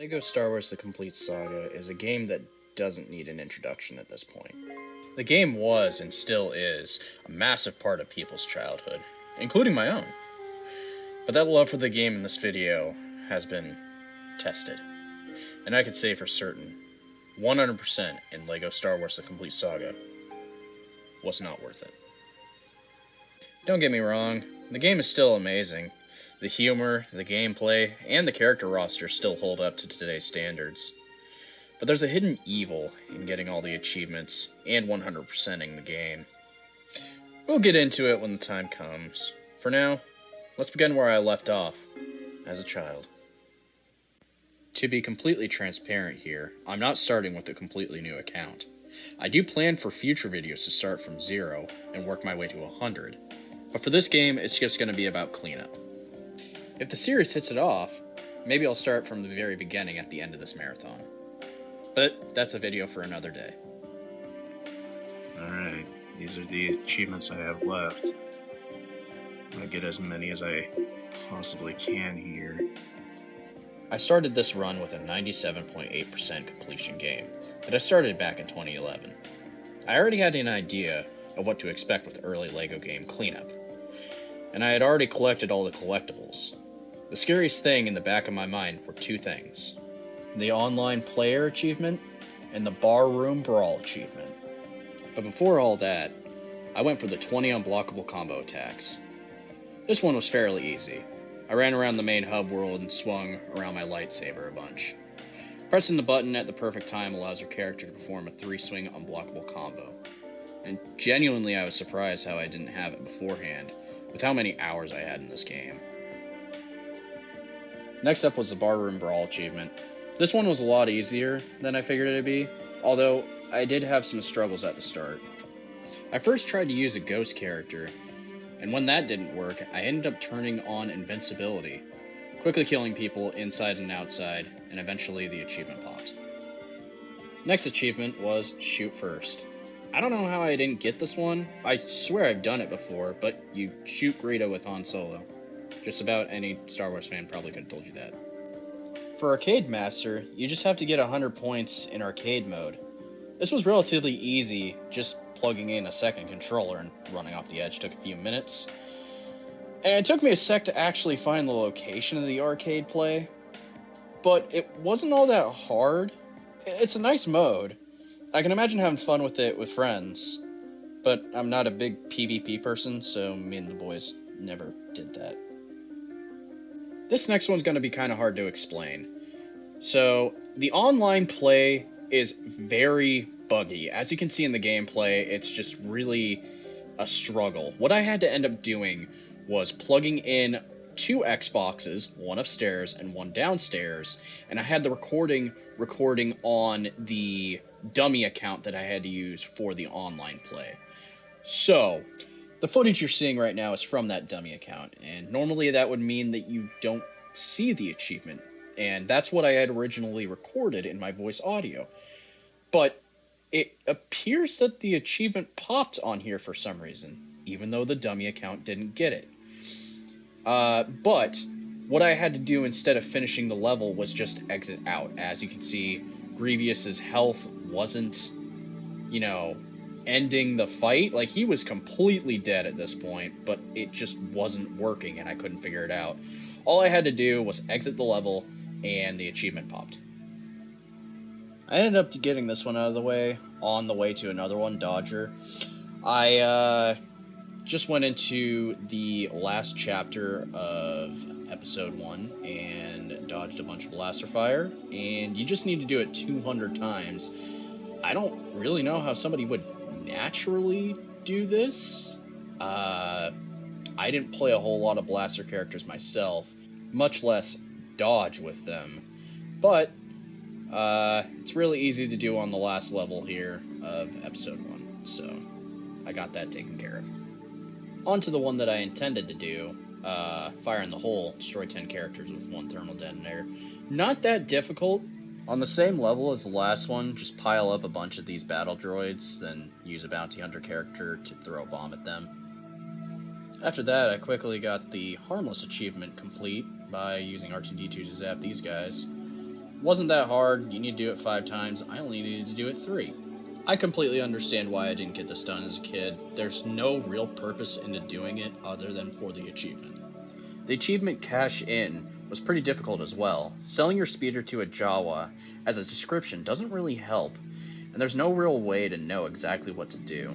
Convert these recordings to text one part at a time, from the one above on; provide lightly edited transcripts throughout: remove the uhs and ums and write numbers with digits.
Lego Star Wars The Complete Saga is a game that doesn't need an introduction at this point. The game was, and still is, a massive part of people's childhood, including my own. But that love for the game in this video has been tested. And I could say for certain, 100% in Lego Star Wars The Complete Saga was not worth it. Don't get me wrong, the game is still amazing. The humor, the gameplay, and the character roster still hold up to today's standards. But there's a hidden evil in getting all the achievements and 100%ing the game. We'll get into it when the time comes. For now, let's begin where I left off, as a child. To be completely transparent here, I'm not starting with a completely new account. I do plan for future videos to start from 0 and work my way to 100, but for this game, it's just going to be about cleanup. If the series hits it off, maybe I'll start from the very beginning at the end of this marathon. But that's a video for another day. Alright, these are the achievements I have left. I'm gonna get as many as I possibly can here. I started this run with a 97.8% completion game that I started back in 2011. I already had an idea of what to expect with early LEGO game cleanup, and I had already collected all the collectibles. The scariest thing in the back of my mind were two things: the online player achievement and the barroom brawl achievement. But before all that, I went for the 20 unblockable combo attacks. This one was fairly easy. I ran around the main hub world and swung around my lightsaber a bunch. Pressing the button at the perfect time allows your character to perform a 3-swing unblockable combo. And genuinely I was surprised how I didn't have it beforehand, with how many hours I had in this game. Next up was the barroom brawl achievement. This one was a lot easier than I figured it'd be, although I did have some struggles at the start. I first tried to use a ghost character, and when that didn't work, I ended up turning on invincibility, quickly killing people inside and outside, and eventually the achievement popped. Next achievement was shoot first. I don't know how I didn't get this one. I swear I've done it before, but you shoot Greedo with Han Solo. Just about any Star Wars fan probably could have told you that. For Arcade Master, you just have to get 100 points in arcade mode. This was relatively easy, just plugging in a second controller and running off the edge took a few minutes. And it took me a sec to actually find the location of the arcade play, but it wasn't all that hard. It's a nice mode. I can imagine having fun with it with friends, but I'm not a big PvP person, so me and the boys never did that. This next one's going to be kind of hard to explain. So, the online play is very buggy. As you can see in the gameplay, it's just really a struggle. What I had to end up doing was plugging in 2 Xboxes, one upstairs and one downstairs, and I had the recording on the dummy account that I had to use for the online play. So, the footage you're seeing right now is from that dummy account, and normally that would mean that you don't see the achievement, and that's what I had originally recorded in my voice audio. But it appears that the achievement popped on here for some reason, even though the dummy account didn't get it. But what I had to do instead of finishing the level was just exit out. As you can see, Grievous's health wasn't, ending the fight. Like, he was completely dead at this point, but it just wasn't working and I couldn't figure it out. All I had to do was exit the level and the achievement popped. I ended up getting this one out of the way on the way to another one, Dodger. I just went into the last chapter of episode 1 and dodged a bunch of blaster fire, and you just need to do it 200 times. I don't really know how somebody would naturally do this. I didn't play a whole lot of blaster characters myself, much less dodge with them, but it's really easy to do on the last level here of episode 1, so I got that taken care of. On to the one that I intended to do, Fire in the Hole, destroy 10 characters with 1 thermal detonator. Not that difficult. On the same level as the last one, just pile up a bunch of these battle droids, then use a bounty hunter character to throw a bomb at them. After that, I quickly got the Harmless achievement complete by using R2-D2 to zap these guys. Wasn't that hard, you need to do it 5 times, I only needed to do it 3. I completely understand why I didn't get this done as a kid. There's no real purpose into doing it other than for the achievement. The achievement Cash In was pretty difficult as well. Selling your speeder to a Jawa as a description doesn't really help, and there's no real way to know exactly what to do.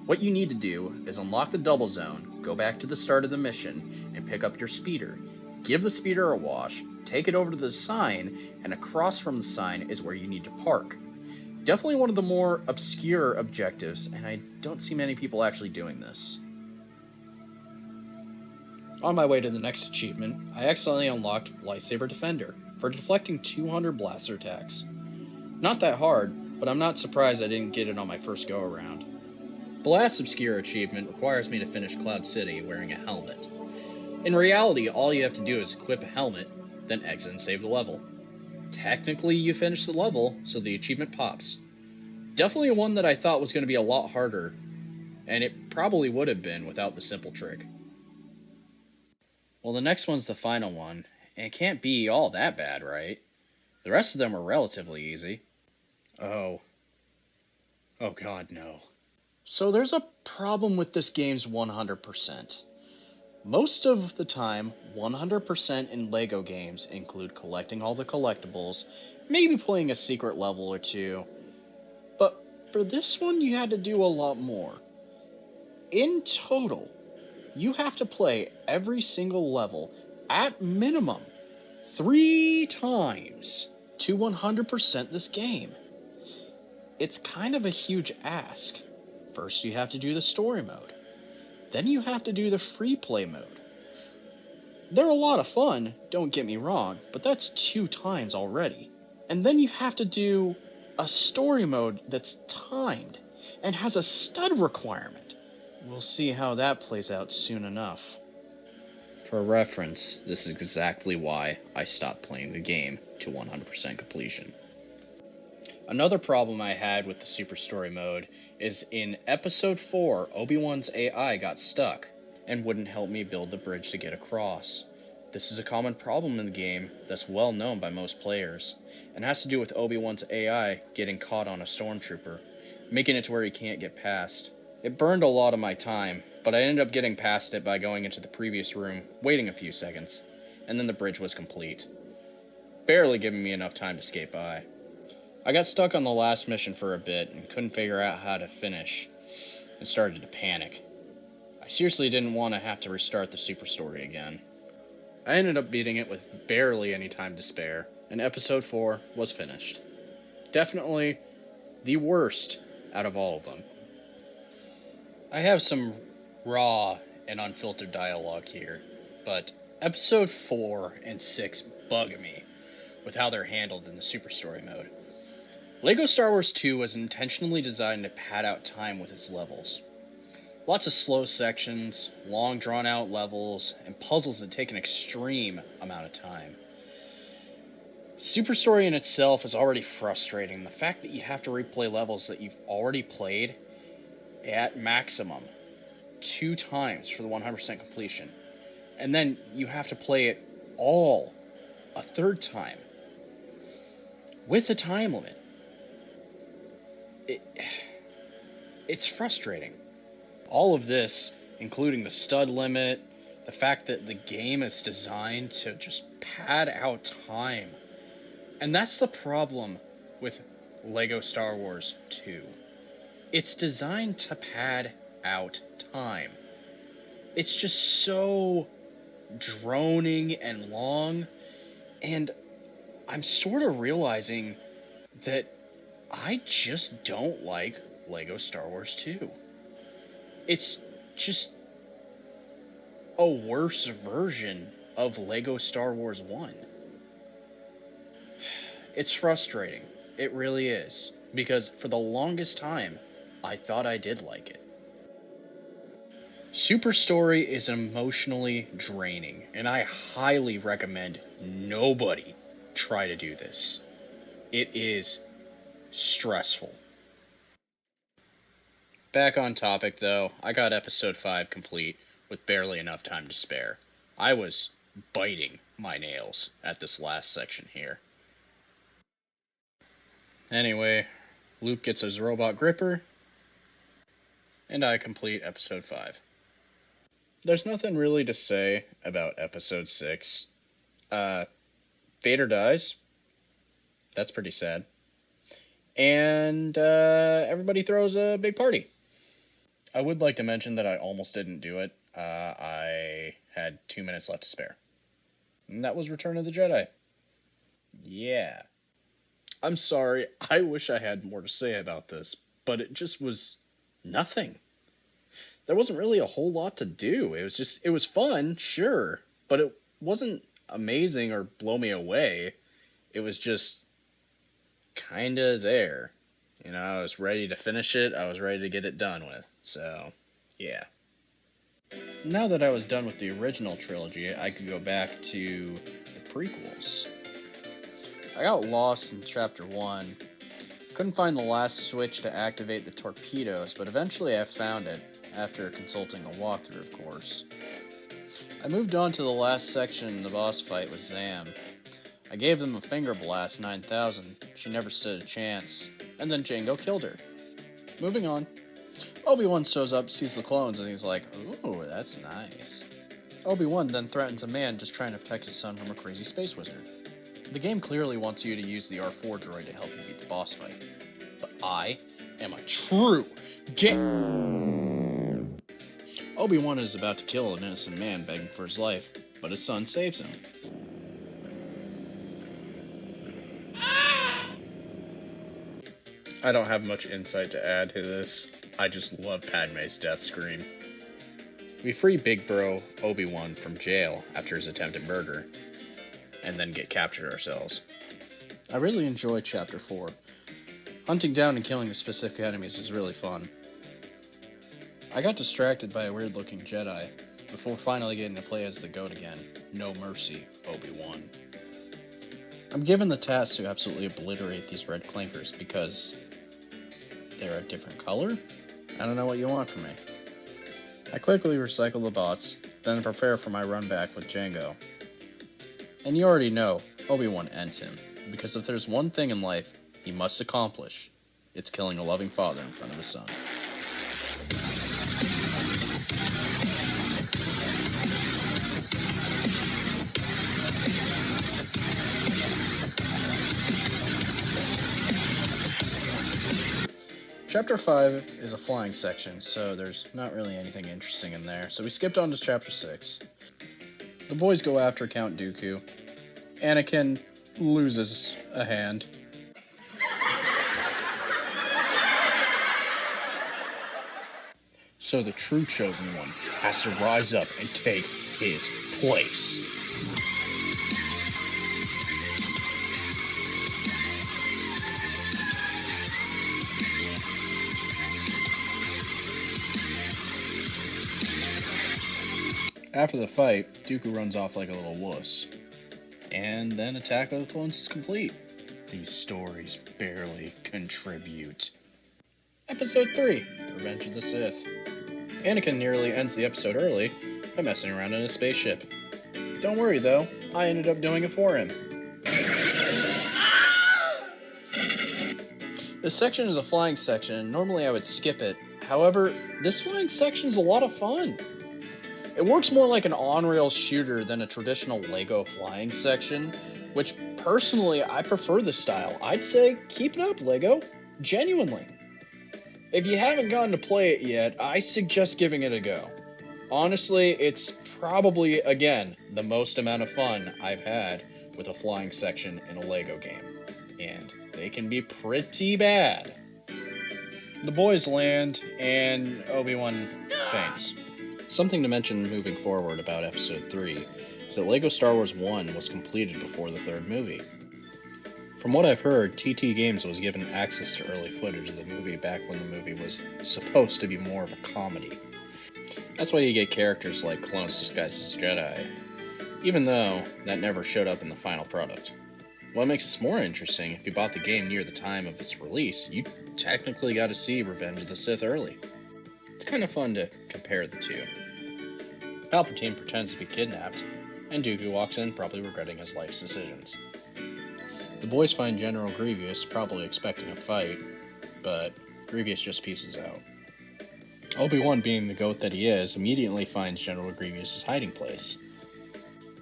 What you need to do is unlock the double zone, go back to the start of the mission, and pick up your speeder. Give the speeder a wash, take it over to the sign, and across from the sign is where you need to park. Definitely one of the more obscure objectives, and I don't see many people actually doing this. On my way to the next achievement, I accidentally unlocked Lightsaber Defender for deflecting 200 blaster attacks. Not that hard, but I'm not surprised I didn't get it on my first go around. The last obscure achievement requires me to finish Cloud City wearing a helmet. In reality, all you have to do is equip a helmet, then exit and save the level. Technically, you finish the level, so the achievement pops. Definitely one that I thought was going to be a lot harder, and it probably would have been without the simple trick. Well, the next one's the final one, and it can't be all that bad, right? The rest of them were relatively easy. Oh god, no. So there's a problem with this game's 100%. Most of the time, 100% in Lego games include collecting all the collectibles, maybe playing a secret level or 2. But for this one, you had to do a lot more. In total, you have to play every single level, at minimum, 3 times to 100% this game. It's kind of a huge ask. First you have to do the story mode. Then you have to do the free play mode. They're a lot of fun, don't get me wrong, but that's 2 times already. And then you have to do a story mode that's timed and has a stud requirement. We'll see how that plays out soon enough. For reference, this is exactly why I stopped playing the game to 100% completion. Another problem I had with the Super Story mode is in Episode 4, Obi-Wan's AI got stuck and wouldn't help me build the bridge to get across. This is a common problem in the game that's well known by most players, and has to do with Obi-Wan's AI getting caught on a stormtrooper, making it to where he can't get past. It burned a lot of my time, but I ended up getting past it by going into the previous room, waiting a few seconds, and then the bridge was complete. Barely giving me enough time to skate by. I got stuck on the last mission for a bit and couldn't figure out how to finish, and started to panic. I seriously didn't want to have to restart the Super Story again. I ended up beating it with barely any time to spare, and Episode 4 was finished. Definitely the worst out of all of them. I have some raw and unfiltered dialogue here, but Episode 4 and 6 bug me with how they're handled in the Super Story mode. Lego Star Wars 2 was intentionally designed to pad out time with its levels. Lots of slow sections, long drawn-out levels, and puzzles that take an extreme amount of time. Super Story in itself is already frustrating. The fact that you have to replay levels that you've already played at maximum 2 times for the 100% completion, and then you have to play it all a 3rd time with a time limit. It's frustrating. All of this, including the stud limit, the fact that the game is designed to just pad out time. And that's the problem with Lego Star Wars 2. It's designed to pad out time. It's just so droning and long, and I'm sort of realizing that I just don't like Lego Star Wars 2. It's just a worse version of Lego Star Wars 1. It's frustrating. It really is. Because for the longest time, I thought I did like it. Super Story is emotionally draining, and I highly recommend nobody try to do this. It is stressful. Back on topic, though, I got Episode 5 complete with barely enough time to spare. I was biting my nails at this last section here. Anyway, Luke gets his robot gripper, and I complete episode 5. There's nothing really to say about episode 6. Vader dies. That's pretty sad. And everybody throws a big party. I would like to mention that I almost didn't do it. I had 2 minutes left to spare. And that was Return of the Jedi. Yeah. I'm sorry, I wish I had more to say about this, but it just was nothing. There wasn't really a whole lot to do. It was fun, sure, but it wasn't amazing or blow me away. It was just kinda there. You know, I was ready to finish it, I was ready to get it done with, so, yeah. Now that I was done with the original trilogy, I could go back to the prequels. I got lost in Chapter 1. Couldn't find the last switch to activate the torpedoes, but eventually I found it, after consulting a walkthrough, of course. I moved on to the last section in the boss fight with Zam. I gave them a finger blast 9000, she never stood a chance, and then Jango killed her. Moving on. Obi-Wan shows up, sees the clones, and he's like, ooh, that's nice. Obi-Wan then threatens a man just trying to protect his son from a crazy space wizard. The game clearly wants you to use the R4 droid to help you beat the boss fight. But I am a true Obi-Wan is about to kill an innocent man begging for his life, but his son saves him. I don't have much insight to add to this. I just love Padme's death scream. We free Big Bro Obi-Wan from jail after his attempted murder, and then get captured ourselves. I really enjoy Chapter 4. Hunting down and killing the specific enemies is really fun. I got distracted by a weird-looking Jedi before finally getting to play as the GOAT again. No mercy, Obi-Wan. I'm given the task to absolutely obliterate these red clankers because they're a different color? I don't know what you want from me. I quickly recycle the bots, then prepare for my run back with Jango. And you already know, Obi-Wan ends him, because if there's one thing in life he must accomplish, it's killing a loving father in front of his son. Chapter 5 is a flying section, so there's not really anything interesting in there, so we skipped on to Chapter 6. The boys go after Count Dooku. Anakin loses a hand. So the true chosen one has to rise up and take his place. After the fight, Dooku runs off like a little wuss. And then Attack of the Clones is complete. These stories barely contribute. Episode 3, Revenge of the Sith. Anakin nearly ends the episode early by messing around in a spaceship. Don't worry though, I ended up doing it for him. This section is a flying section, and normally I would skip it. However, this flying section is a lot of fun. It works more like an on-rail shooter than a traditional Lego flying section, which personally I prefer this style. I'd say keep it up, Lego. Genuinely. If you haven't gotten to play it yet, I suggest giving it a go. Honestly, it's probably, again, the most amount of fun I've had with a flying section in a Lego game. And they can be pretty bad. The boys land, and Obi-Wan faints. Something to mention moving forward about Episode 3 is that Lego Star Wars 1 was completed before the third movie. From what I've heard, TT Games was given access to early footage of the movie back when the movie was supposed to be more of a comedy. That's why you get characters like clones disguised as Jedi, even though that never showed up in the final product. What makes this more interesting, if you bought the game near the time of its release, you technically got to see Revenge of the Sith early. It's kind of fun to compare the two. Palpatine pretends to be kidnapped, and Dooku walks in probably regretting his life's decisions. The boys find General Grievous, probably expecting a fight, but Grievous just pieces out. Obi-Wan, being the goat that he is, immediately finds General Grievous' hiding place.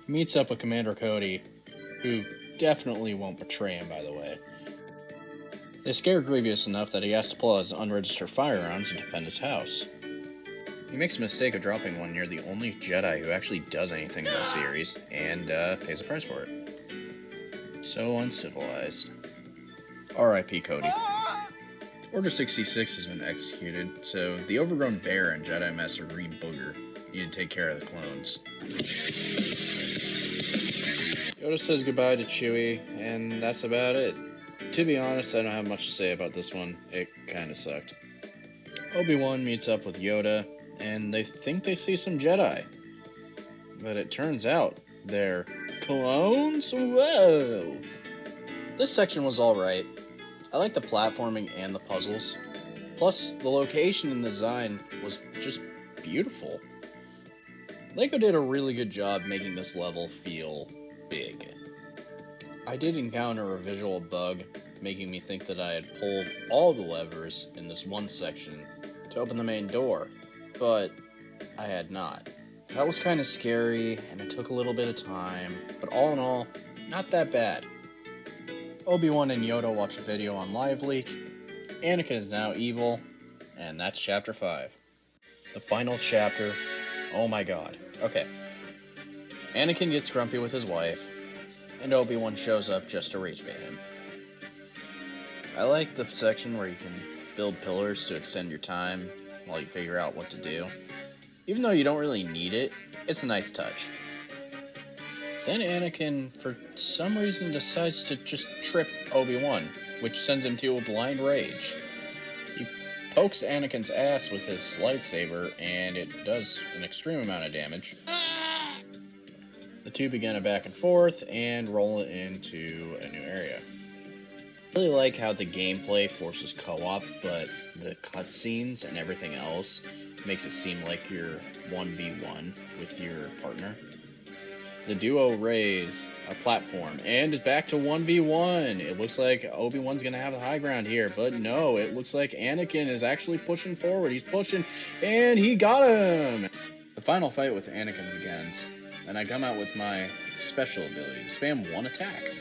He meets up with Commander Cody, who definitely won't betray him, by the way. They scare Grievous enough that he has to pull out his unregistered firearms to defend his house. He makes a mistake of dropping one near the only Jedi who actually does anything in the series, and pays the price for it. So uncivilized. R.I.P. Cody. Order 66 has been executed, so the overgrown bear and Jedi Master Green Booger need to take care of the clones. Yoda says goodbye to Chewie, and that's about it. To be honest, I don't have much to say about this one. It kinda sucked. Obi-Wan meets up with Yoda, and they think they see some Jedi. But it turns out they're clones? Whoa! This section was alright. I like the platforming and the puzzles. Plus, the location and design was just beautiful. Lego did a really good job making this level feel big. I did encounter a visual bug, making me think that I had pulled all the levers in this one section to open the main door, but I had not. That was kind of scary, and it took a little bit of time, but all in all, not that bad. Obi-Wan and Yoda watch a video on LiveLeak. Anakin is now evil, and that's Chapter 5. The final chapter. Oh my god. Okay. Anakin gets grumpy with his wife, and Obi-Wan shows up just to rage bait him. I like the section where you can build pillars to extend your time while you figure out what to do. Even though you don't really need it, it's a nice touch. Then Anakin, for some reason, decides to just trip Obi-Wan, which sends him to a blind rage. He pokes Anakin's ass with his lightsaber, and it does an extreme amount of damage. The two begin a back and forth, and roll into a new area. I really like how the gameplay forces co-op, but the cutscenes and everything else makes it seem like you're 1v1 with your partner. The duo raise a platform, and it's back to 1v1. It looks like Obi-Wan's gonna have the high ground here, but no, it looks like Anakin is actually pushing forward. He's pushing, and he got him! The final fight with Anakin begins, and I come out with my special ability, spam one attack.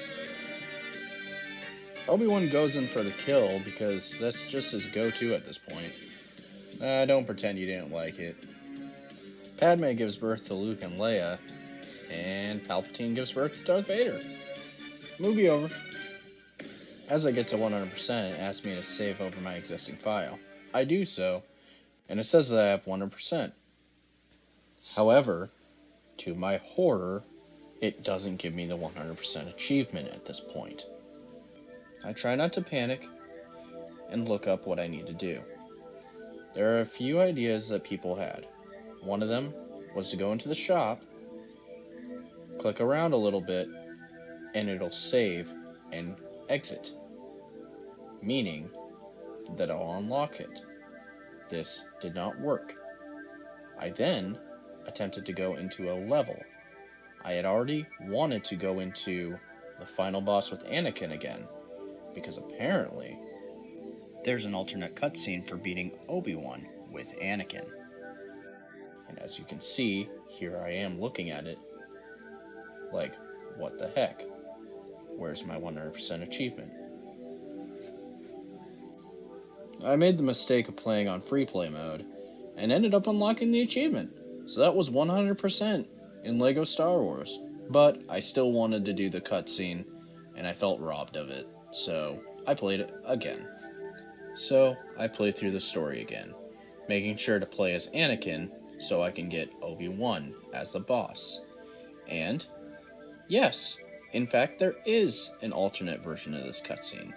Obi-Wan goes in for the kill, because that's just his go-to at this point. Don't pretend you didn't like it. Padme gives birth to Luke and Leia, and Palpatine gives birth to Darth Vader. Movie over. As I get to 100%, it asks me to save over my existing file. I do so, and it says that I have 100%. However, to my horror, it doesn't give me the 100% achievement at this point. I try not to panic, and look up what I need to do. There are a few ideas that people had. One of them was to go into the shop, click around a little bit, and it'll save and exit, meaning that I'll unlock it. This did not work. I then attempted to go into a level. I had already wanted to go into the final boss with Anakin again, because apparently there's an alternate cutscene for beating Obi-Wan with Anakin. And as you can see, here I am looking at it, like, what the heck? Where's my 100% achievement? I made the mistake of playing on free play mode, and ended up unlocking the achievement. So that was 100% in Lego Star Wars. But I still wanted to do the cutscene, and I felt robbed of it, so I played it again. So I played through the story again, making sure to play as Anakin so I can get Obi-Wan as the boss. And yes, in fact, there is an alternate version of this cutscene.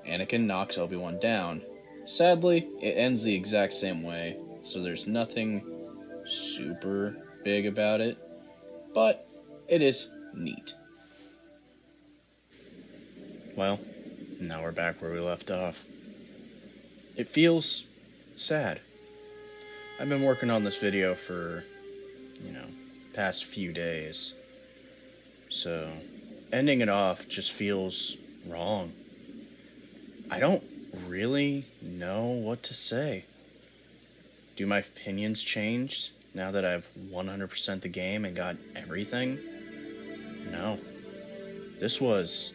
Anakin knocks Obi-Wan down. Sadly, it ends the exact same way, so there's nothing super big about it, but it is neat. Well, now we're back where we left off. It feels sad. I've been working on this video for, past few days. So, ending it off just feels wrong. I don't really know what to say. Do my opinions change now that I've 100% the game and got everything? No. This was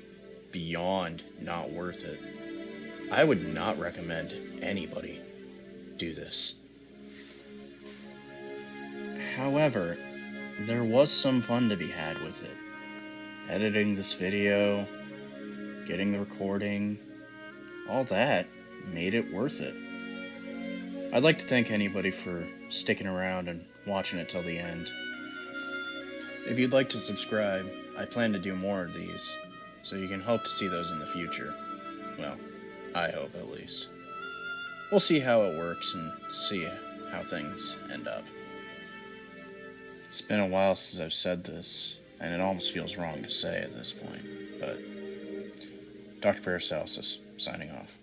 beyond not worth it. I would not recommend anybody do this. However, there was some fun to be had with it. Editing this video, getting the recording, all that made it worth it. I'd like to thank anybody for sticking around and watching it till the end. If you'd like to subscribe, I plan to do more of these, so you can hope to see those in the future. Well, I hope at least. We'll see how it works and see how things end up. It's been a while since I've said this, and it almost feels wrong to say at this point, but Dr. Paracelsus, signing off.